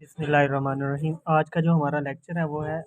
बिस्मिल्लाहिर्रहमानिर्रहीम। आज का जो हमारा लेक्चर है वो है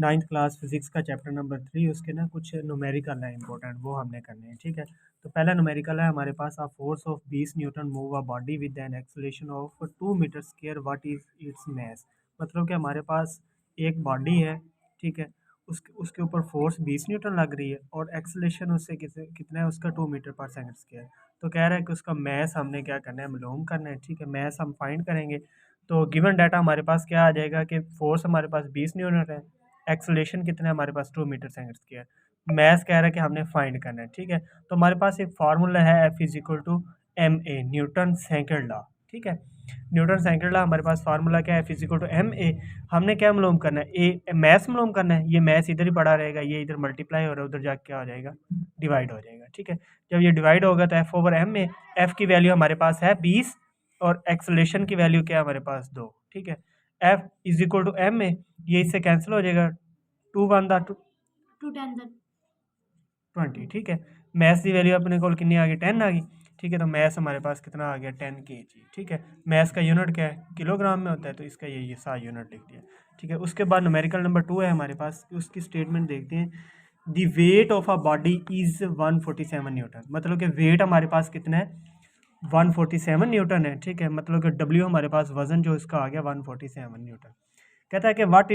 नाइन्थ क्लास फिज़िक्स का चैप्टर नंबर 3। उसके ना कुछ न्यूमेरिकल है इंपॉर्टेंट, वो हमने करने हैं। ठीक है, तो पहला न्यूमेरिकल है हमारे पास। A force of 20 newton move a body with an acceleration of 2 metre square, what is its mass. मतलब कि हमारे पास एक बॉडी है, ठीक है, उसके उसके ऊपर फोर्स 20 न्यूटन लग रही है और एक्सेलरेशन उससे कितना है, उसका 2 मीटर पर सेकंड स्क्वायर। तो कह रहा है कि उसका मैस हमने क्या करना है, मालूम करना है। ठीक है, मैस हम फाइंड करेंगे। तो गिवन डाटा हमारे पास क्या आ जाएगा कि फोर्स हमारे पास 20 न्यूटन है, एक्सेलरेशन कितना है हमारे पास 2 मीटर सेकंड स्क्वायर। मैस कह रहा है कि हमने फाइंड करना है। ठीक है, तो हमारे पास एक फार्मूला है F is equal to M A, Newton second law. ठीक है, न्यूटन सेकंड लॉ हमारे पास फार्मूला क्या है, F is equal to M A. हमने क्या मालूम करना है, ए मैस मालूम करना है। ये मैस इधर ही पड़ा रहेगा, ये इधर मल्टीप्लाई हो रहा है, उधर जाके क्या हो जाएगा, डिवाइड हो जाएगा। ठीक है, जब ये डिवाइड होगा तो F over M A, F की वैल्यू हमारे पास है 20 और एक्सेलरेशन की वैल्यू क्या है हमारे पास 2। ठीक है, F is equal to M A, ये इससे कैंसिल हो जाएगा, 2 वन दा 20। ठीक है, मैथ्स की वैल्यू अपने को कितनी आ गई, 10 आ गई। ठीक है, तो मैथ्स हमारे पास कितना आ गया, 10 kg। ठीक है, मैथ्स का यूनिट क्या है, किलोग्राम में होता है, तो इसका ये सा यूनिट लिख दिया। ठीक है, उसके बाद न्यूमेरिकल नंबर 2 है हमारे पास। उसकी स्टेटमेंट देखते हैं। The weight of a body is 147 Newton. मतलब कि वेट हमारे पास कितना है, 147 न्यूटन है। ठीक है, मतलब कि डब्ल्यू हमारे पास वजन जो इसका आ गया 147 न्यूटन। कहता है कि व्हाट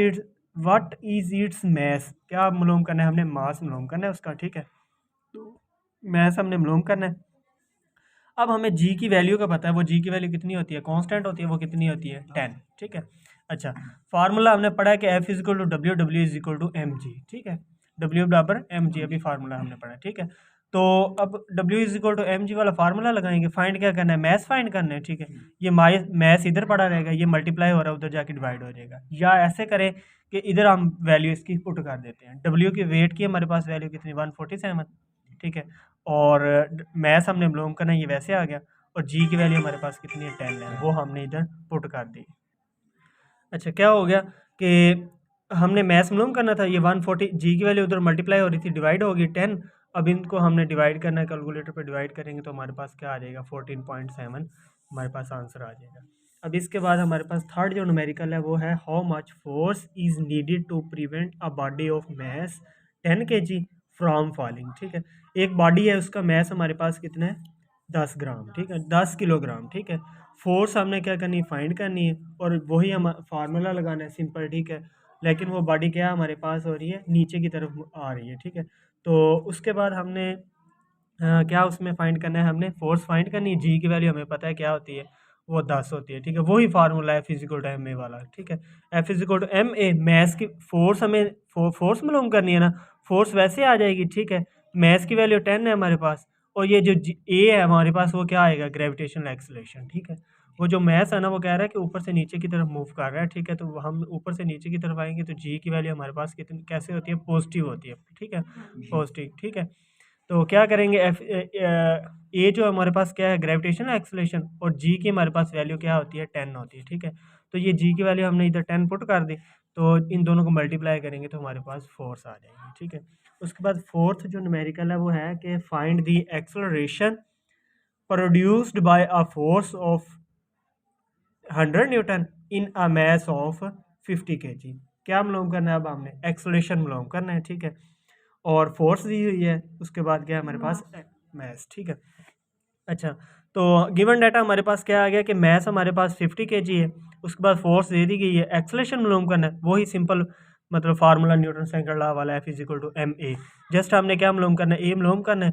इज इट्स मैस। क्या मालूम करना है, हमने मास मालूम करना है उसका। ठीक है, तो मैस हमने मालूम करना है। अब हमें जी की वैल्यू का पता है, वो जी की वैल्यू कितनी होती है, कांस्टेंट होती है, वो कितनी होती है, 10। ठीक है, अच्छा, फार्मूला हमने पढ़ा है कि F is equal to W, W is equal to M G. ठीक है, डब्ल्यू बराबर एम जी, अभी फार्मूला हमने पढ़ा है। ठीक है, तो अब W is equal to M G वाला फार्मूला लगाएंगे। फाइंड क्या करना है, मैस फाइंड करना है। ठीक है, ये मैस इधर पड़ा रहेगा, ये मल्टीप्लाई हो रहा है, उधर जाके डिवाइड हो जाएगा। या ऐसे करें कि इधर हम वैल्यू इसकी पुट कर देते हैं। डब्ल्यू की वेट की हमारे पास वैल्यू कितनी, 147। ठीक है, और मैथ्स हमने मालूम करना है, ये वैसे आ गया। और जी की वैल्यू हमारे पास कितनी है, 10 है, वो हमने इधर पुट कर दी। अच्छा, क्या हो गया कि हमने मैथ्स मालूम करना था, ये 140, जी की वैल्यू उधर मल्टीप्लाई हो रही थी, डिवाइड होगी 10। अब इनको हमने डिवाइड करना है, कैलकुलेटर पे डिवाइड करेंगे तो हमारे पास क्या आ जाएगा, 14.7 हमारे पास आंसर आ जाएगा। अब इसके बाद हमारे पास थर्ड जो न्यूमेरिकल है वो है, how much force is needed to prevent a body of mass 10 kg from falling. ठीक है, एक बॉडी है, उसका मैस हमारे पास कितना है, 10 ग्राम। ठीक है, 10 किलोग्राम। ठीक है, फोर्स हमने क्या करनी है, फाइंड करनी है, और वही हम फार्मूला लगाना है, सिंपल। ठीक है, लेकिन वो बॉडी क्या हमारे पास हो रही है, नीचे की तरफ आ रही है। ठीक है, तो उसके बाद हमने क्या उसमें फाइंड करना है, हमने फोर्स फाइंड करनी है। जी की वैल्यू हमें पता है क्या होती है, वो 10 होती है। ठीक है, वही फार्मूला है फिजिकल टू एम ए वाला। ठीक है, F is equal to M A, maths की फोर्स हमें फोर्स मालूम करनी है ना, फोर्स वैसे आ जाएगी। ठीक है, मैथ्स की वैल्यू 10 है हमारे पास, और ये जो ए है हमारे पास, वो क्या आएगा, ग्रेविटेशनल एक्सेलरेशन। ठीक है, वो जो मैथ्स है ना, वो कह रहा है कि ऊपर से नीचे की तरफ मूव कर रहा है। ठीक है, तो हम ऊपर से नीचे की तरफ आएंगे तो जी की वैल्यू हमारे पास कितनी कैसे होती है, पॉजिटिव होती है। ठीक है, पॉजिटिव। ठीक है, तो क्या करेंगे, ए जो हमारे पास क्या है, ग्रेविटेशनल एक्सेलरेशन, और जी की हमारे पास वैल्यू क्या होती है, 10 होती है। ठीक है, तो ये जी की वैल्यू हमने इधर 10 पुट कर दी, तो इन दोनों को मल्टीप्लाई करेंगे तो हमारे पास फोर्स आ जाएगी। ठीक है, उसके बाद फोर्थ जो न्यूमेरिकल है वो है कि find the acceleration produced by a force of 100 Newton in a mass of 50 kg। क्या मालूम करना है, अब हमने एक्सेलरेशन मालूम करना है। ठीक है, और फोर्स दी हुई है, उसके बाद क्या है हमारे पास, मैस। ठीक है, अच्छा, तो गिवन डाटा हमारे पास क्या आ गया कि मैस हमारे पास 50 kg है, उसके बाद फोर्स दे दी गई है, एक्सेलरेशन मालूम करना है, वही सिंपल मतलब फार्मूला न्यूटन सेकंड लॉ वाला, F is equal to M A. Just हमने क्या मालूम करना है, ए मालूम करना है,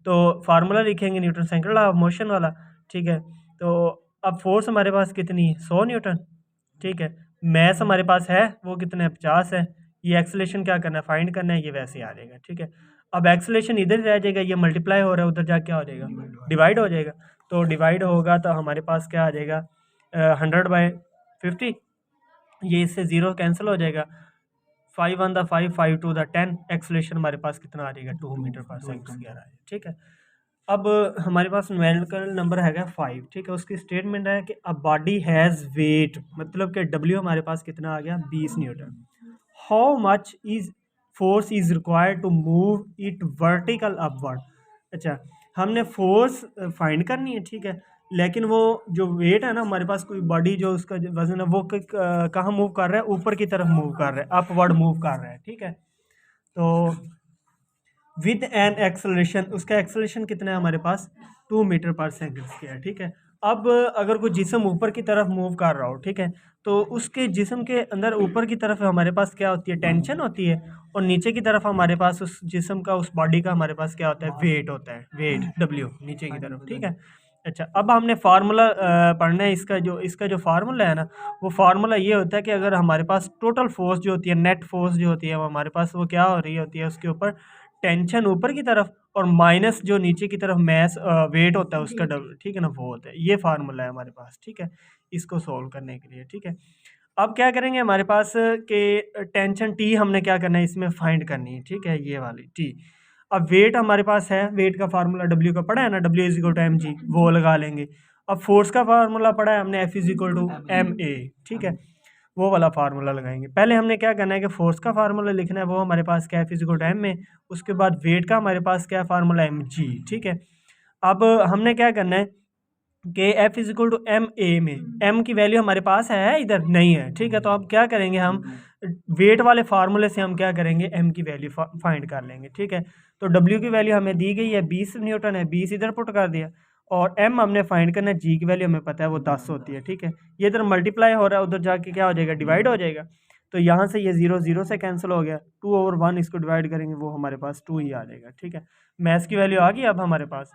तो फार्मूला लिखेंगे Newton second law of motion वाला। ठीक है, तो अब फोर्स हमारे पास कितनी है, 100 न्यूटन। ठीक है, मैस हमारे पास है वो कितना है, 50 है। ये एक्सेलरेशन क्या करना है, फाइंड करना है, ये वैसे आ जाएगा। ठीक है, अब एक्सेलरेशन इधर रह जाएगा, ये मल्टीप्लाई हो रहा है, उधर जाके क्या हो जाएगा, डिवाइड हो जाएगा। तो डिवाइड होगा तो हमारे पास क्या आ जाएगा, 100/50, ये इससे ज़ीरो कैंसिल हो जाएगा। 5 1 द 5, 5 2 द 10, एक्सेलरेशन हमारे पास कितना आ जाएगा, 2 मीटर पर सेकंड स्क्वायर आ जाएगा। ठीक है, अब हमारे पास न्यूमेरिकल नंबर हैगा 5। ठीक है, उसकी स्टेटमेंट है कि अ बॉडी हैज़ वेट, मतलब कि डब्ल्यू हमारे पास कितना आ गया, 20 newton. How much is force is required to move it vertical upward. अच्छा, हमने फोर्स फाइंड करनी है। ठीक है, लेकिन वो जो वेट है ना हमारे पास, कोई बॉडी जो उसका जो वजन है वो कहाँ मूव कर रहा है, ऊपर की तरफ मूव कर रहा है, अपवर्ड मूव कर रहा है, ठीक है। तो विद एन एक्सेलरेशन, उसका एक्सेलरेशन कितना है हमारे पास, 2 मीटर पर सेकेंड स्क्वायर, ठीक है। अब अगर कोई जिसम ऊपर की तरफ मूव कर रहा हो, ठीक है, तो उसके जिसम के अंदर ऊपर की तरफ हमारे पास क्या होती है, टेंशन होती है, और नीचे की तरफ हमारे पास उस जिसम का, उस बॉडी का हमारे पास क्या होता है, वेट होता है, वेट डब्ल्यू नीचे की तरफ, ठीक है। अच्छा, अब हमने फार्मूला पढ़ना है, इसका जो फार्मूला है ना, वो फार्मूला ये होता है कि अगर हमारे पास टोटल फोर्स जो होती है, नेट फोर्स जो होती है वो हमारे पास, वो क्या हो रही होती है, उसके ऊपर टेंशन ऊपर की तरफ और माइनस जो नीचे की तरफ मैस वेट होता है उसका डबल, ठीक है ना, वो होता है, ये फार्मूला है हमारे पास, ठीक है, इसको सोल्व करने के लिए, ठीक है। अब क्या करेंगे, हमारे पास के टेंशन टी हमने क्या करना है, इसमें फाइंड करनी है, ठीक है, ये वाली टी। अब वेट हमारे पास है, वेट का फार्मूला डब्ल्यू का पड़ा है ना, W is equal to M G, वो लगा लेंगे। अब फोर्स का फार्मूला पड़ा है हमने, F is equal to M A, ठीक है, वो वाला फार्मूला लगाएंगे। पहले हमने क्या करना है कि फोर्स का फार्मूला लिखना है, वो हमारे पास क्या है, फिजिकल टाइम में। उसके बाद वेट का हमारे पास क्या फार्मूला, एम जी, ठीक है। अब हमने क्या करना है कि F is equal to M A में एम की वैल्यू हमारे पास है, इधर नहीं है, ठीक है। तो अब क्या करेंगे हम, वेट वाले फार्मूले से हम क्या करेंगे, एम की वैल्यू फाइंड कर लेंगे, ठीक है। तो डब्ल्यू की वैल्यू हमें दी गई है 20 न्यूटन है, 20 इधर पुट कर दिया, और एम हमने फाइंड करना है, जी की वैल्यू हमें पता है वो 10 होती है, ठीक है। ये इधर मल्टीप्लाई हो रहा है, उधर जाके क्या हो जाएगा, डिवाइड हो जाएगा। तो यहाँ से ये 0 0 से कैंसिल हो गया, 2/1 इसको डिवाइड करेंगे, वो हमारे पास 2 ही आ जाएगा, ठीक है। मैथ्स की वैल्यू आ गई अब हमारे पास।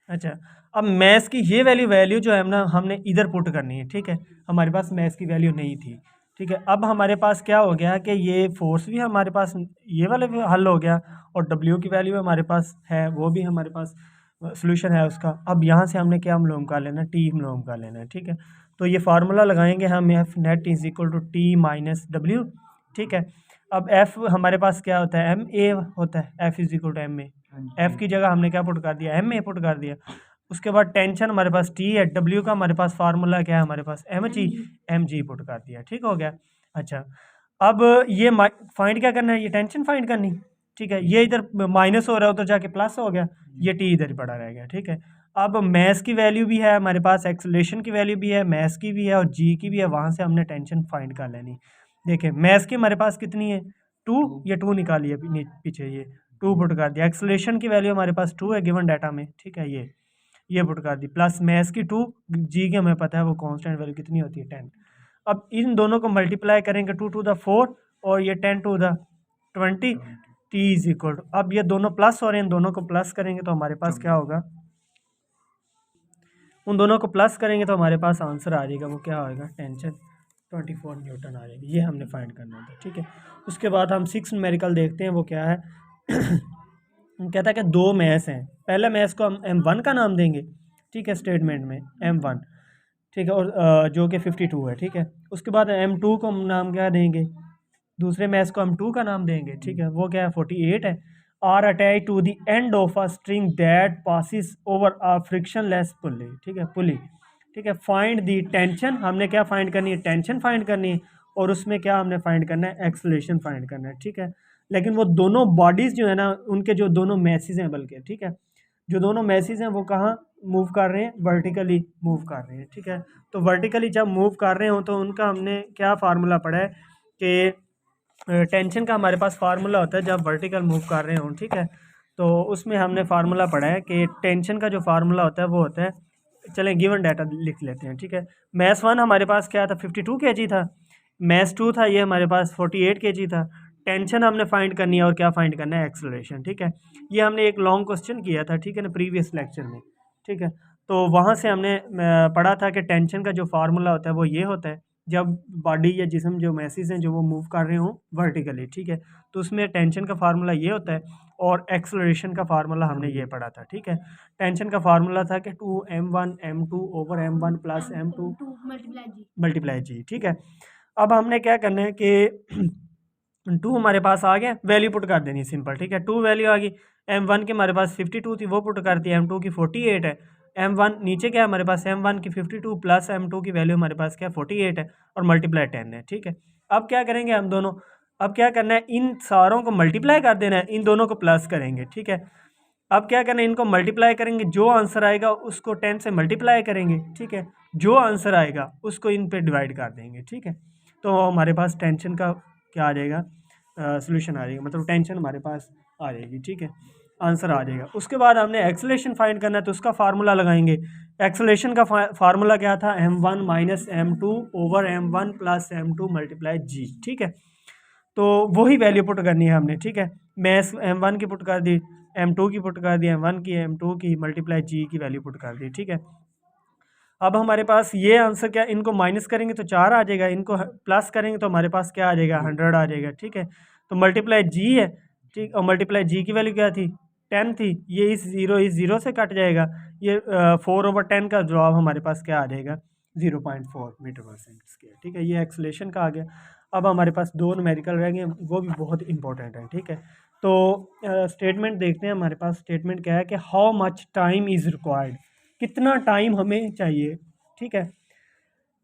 अच्छा, अब मैथ्स की ये वैल्यू जो है ना, हमने इधर पुट करनी है, ठीक है। हमारे पास मैथ्स की वैल्यू नहीं थी, ठीक है। अब हमारे पास क्या हो गया कि ये फोर्स भी हमारे पास, ये वाले भी हल हो गया, और डब्ल्यू की वैल्यू हमारे पास है, वो भी हमारे पास सोल्यूशन है उसका। अब यहाँ से हमने क्या मालूम कर लेना, टी मालूम कर लेना है, ठीक है। तो ये फार्मूला लगाएंगे हम, F net is equal to T minus W, ठीक है। अब एफ हमारे पास क्या होता है, एम ए होता है, F is equal to M A, F की जगह हमने क्या पुट कर दिया, एम ए पुट कर दिया। उसके बाद टेंशन हमारे पास टी है, डब्ल्यू का हमारे पास फार्मूला क्या है, हमारे पास एम जी पुट कर दिया, ठीक हो गया। अच्छा, अब ये फाइंड क्या करना है, ये टेंशन फाइंड करनी, ठीक है। ये इधर माइनस हो रहा है, उधर जाके प्लस हो गया, ये टी इधर ही पड़ा रह गया, ठीक है। अब मैस की वैल्यू भी है हमारे पास, एक्सेलरेशन की वैल्यू भी है, मैस की भी है और जी की भी है, वहाँ से हमने टेंशन फाइंड कर लेनी। देखिए मैस की हमारे पास कितनी है, 2, ये 2 निकालिए पीछे, ये 2 पुट कर दिया। एक्सेलरेशन की वैल्यू हमारे पास 2 है गिवन डाटा में, ठीक है, ये पुट कर दी, प्लस मैस की 2, जी की हमें पता है वो कांस्टेंट वैल्यू कितनी होती है, 10। अब इन दोनों को मल्टीप्लाई करेंगे, 2 टू द 4 और ये 10 to the 20, T is equal to, अब ये दोनों प्लस हो रहे हैं, इन दोनों को प्लस करेंगे तो हमारे पास क्या होगा, उन दोनों को प्लस करेंगे तो हमारे पास आंसर आ जाएगा, वो क्या होगा, टेंशन 24 न्यूटन आ जाएगी। ये हमने फाइंड करना था, ठीक है। उसके बाद हम 6 न्यूमेरिकल देखते हैं, वो क्या है कहता है कि 2 मैथ्स हैं, पहले मैथ्स को हम M1 का नाम देंगे, ठीक है, स्टेटमेंट में M1, ठीक है, और जो कि 52 है, ठीक है। उसके बाद M2 को हम नाम क्या देंगे, दूसरे मैथ्स को हम 2 का नाम देंगे, ठीक है, वो क्या है, 48 है। Are attach to the end of a string that passes over a frictionless pulley, ठीक है, पुली, ठीक है। फाइंड दी टेंशन, हमने क्या फाइंड करनी है, टेंशन फाइंड करनी है, और उसमें क्या हमने फाइंड करना है, एक्सेलरेशन फाइंड करना है, ठीक है। लेकिन वो दोनों बॉडीज़ जो है ना, उनके जो दोनों मैसेज हैं, बल्कि ठीक है, जो दोनों मैसेज हैं वो कहाँ मूव कर रहे हैं, वर्टिकली मूव कर रहे हैं, ठीक है। तो वर्टिकली जब मूव कर रहे हो तो उनका हमने क्या फार्मूला पढ़ा है कि टेंशन का हमारे पास फार्मूला होता है जब वर्टिकल मूव कर रहे हों, ठीक है। तो उसमें हमने फार्मूला पढ़ा है कि टेंशन का जो फार्मूला होता है वो होता है, चलें गिवन डाटा लिख लेते हैं, ठीक है। मैथ्स 1 हमारे पास क्या था, 52 kg था, मैथ्स 2 था, ये हमारे पास 48 kg था। टेंशन हमने फाइंड करनी है और क्या फाइंड करना है, एक्सेलरेशन, ठीक है। ये हमने एक लॉन्ग क्वेश्चन किया था, ठीक है ना, प्रीवियस लेक्चर में, ठीक है। तो वहाँ से हमने पढ़ा था कि टेंशन का जो फार्मूला होता है वो ये होता है, जब बॉडी या जिस्म जो मैसेज हैं जो वो मूव कर रहे हों वर्टिकली, ठीक है, तो उसमें टेंशन का फार्मूला ये होता है, और एक्सेलरेशन का फार्मूला हमने ये पढ़ा था, ठीक है। टेंशन का फार्मूला था कि 2m1m2 over m1 plus m2 multiply जी, ठीक है। अब हमने क्या करना है कि 2 हमारे पास आ गया, वैल्यू पुट कर देनी सिंपल, ठीक है। 2 वैल्यू आ गई, m1 की हमारे पास 52 थी, वो पुट करती है, m2 की 48 है, m1 नीचे क्या है हमारे पास, m1 की 52 प्लस m2 की वैल्यू हमारे पास क्या है, 48 है, और मल्टीप्लाई 10 है, ठीक है। अब क्या करेंगे हम दोनों, अब क्या करना है, इन सारों को मल्टीप्लाई कर देना है, इन दोनों को प्लस करेंगे, ठीक है। अब क्या करना है, इनको मल्टीप्लाई करेंगे, जो आंसर आएगा उसको 10 से मल्टीप्लाई करेंगे, ठीक है, जो आंसर आएगा उसको इन पे डिवाइड कर देंगे, ठीक है। तो हमारे पास टेंशन का क्या आ जाएगा, सोल्यूशन आ जाएगा, मतलब टेंशन हमारे पास आ जाएगी, ठीक है, आंसर आ जाएगा। उसके बाद हमने एक्सेलरेशन फाइंड करना है, तो उसका फार्मूला लगाएंगे। एक्सेलरेशन का फार्मूला क्या था, m1 minus m2 over m1 plus m2 multiply g, ठीक है। तो वही वैल्यू पुट करनी है हमने, ठीक है। मैं m1 की पुट कर दी, m2 की पुट कर दी, m1 की, m2 की, मल्टीप्लाई g की वैल्यू पुट कर दी, ठीक है। अब हमारे पास ये आंसर क्या, इनको माइनस करेंगे तो 4 आ जाएगा, इनको प्लस करेंगे तो हमारे पास क्या आ जाएगा, 100 आ जाएगा, ठीक है। तो मल्टीप्लाई जी है, ठीक, और मल्टीप्लाई जी की वैल्यू क्या थी, 10 थी, ये इस जीरो से कट जाएगा, ये 4/10 का जवाब हमारे पास क्या आ जाएगा, 0.4 मीटर पर सेकेंड स्क्वायर, ठीक है। ये एक्सेलरेशन का आ गया। अब हमारे पास 2 न्यूमेरिकल रह गए, वो भी बहुत इंपॉर्टेंट है, ठीक है। तो स्टेटमेंट देखते हैं, हमारे पास स्टेटमेंट क्या है कि how much time is required, कितना टाइम हमें चाहिए, ठीक है,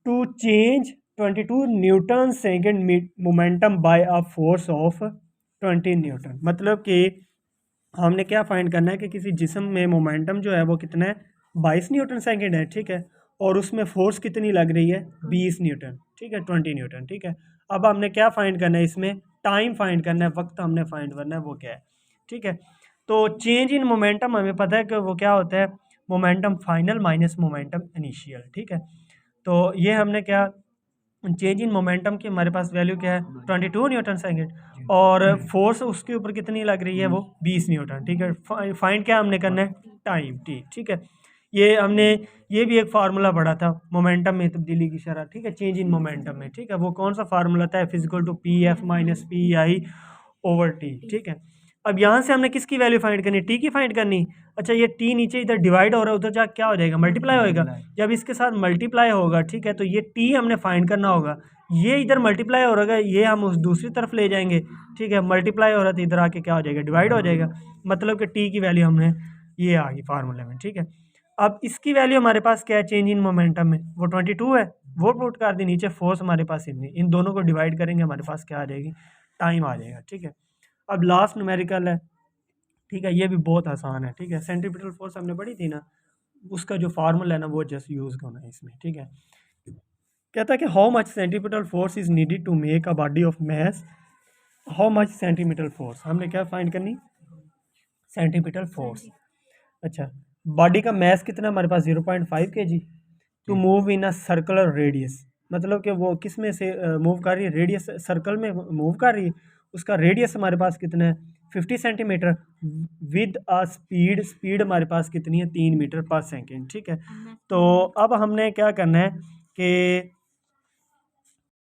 to change 22 newton second momentum by a force of 20 newton. मतलब कि हमने क्या फाइंड करना है कि किसी जिस्म में मोमेंटम जो है वो कितना है, 22 न्यूटन सेकेंड है, ठीक है, और उसमें फोर्स कितनी लग रही है, 20 न्यूटन, ठीक है, 20 न्यूटन, ठीक है। अब हमने क्या फाइंड करना है, इसमें टाइम फाइंड करना है, वक्त हमने फाइंड करना है, वो क्या है, ठीक है। तो चेंज इन मोमेंटम हमें पता है कि वो क्या होता है, momentum final minus momentum initial, ठीक है। तो ये हमने क्या, चेंज इन मोमेंटम की हमारे पास वैल्यू क्या है, 22 न्यूटन सेकेंड, और फोर्स उसके ऊपर कितनी लग रही है, वो 20 न्यूटन, ठीक है। फाइंड क्या हमने करना है, टाइम टी, ठीक है। ये हमने, ये भी एक फार्मूला पढ़ा था, मोमेंटम में तब्दीली की शरह, ठीक है, चेंज इन मोमेंटम में, ठीक है। वो कौन सा फार्मूला था, F is equal to P F minus P I over T, ठीक है। अब यहाँ से हमने किसकी वैल्यू फाइंड करनी, टी की फाइंड करनी। अच्छा, ये टी नीचे इधर डिवाइड हो रहा है, उधर जा क्या हो जाएगा, मल्टीप्लाई होएगा। जब इसके साथ मल्टीप्लाई होगा, ठीक है, तो ये टी हमने फाइंड करना होगा, ये इधर मल्टीप्लाई हो रहा है, ये हम उस दूसरी तरफ ले जाएंगे, ठीक है, मल्टीप्लाई हो रहा था, इधर आके क्या हो जाएगा, डिवाइड हो जाएगा। मतलब कि टी की वैल्यू हमने ये आ गई फार्मूले में, ठीक है। अब इसकी वैल्यू हमारे पास क्या है, चेंज इन मोमेंटम में वो 22 है, वो पुट कर दी, नीचे फोर्स हमारे पास इतनी, इन दोनों को डिवाइड करेंगे, हमारे पास क्या आ जाएगी, टाइम आ जाएगा, ठीक है। अब लास्ट न्यूमेरिकल है, ठीक है, ये भी बहुत आसान है, ठीक है। सेंट्रीपिटल फोर्स हमने पढ़ी थी ना, उसका जो फार्मूला है ना, वो जस्ट यूज़ करना है इसमें, ठीक है। कहता है कि how much centripetal force is needed to make a body of mass, how much centimetre force, हमने क्या फाइंड करनी, सेंटीमीटर फोर्स। अच्छा, बॉडी का मैस कितना हमारे पास, 0.5 kg, to move in a circular radius, मतलब कि वो किस में से मूव कर रही है, रेडियस सर्कल में मूव कर रही है, उसका रेडियस हमारे पास कितना है, 50 centimetre, with a speed, speed हमारे पास कितनी है, 3 मीटर पर सेकेंड, ठीक है। तो अब हमने क्या करना है कि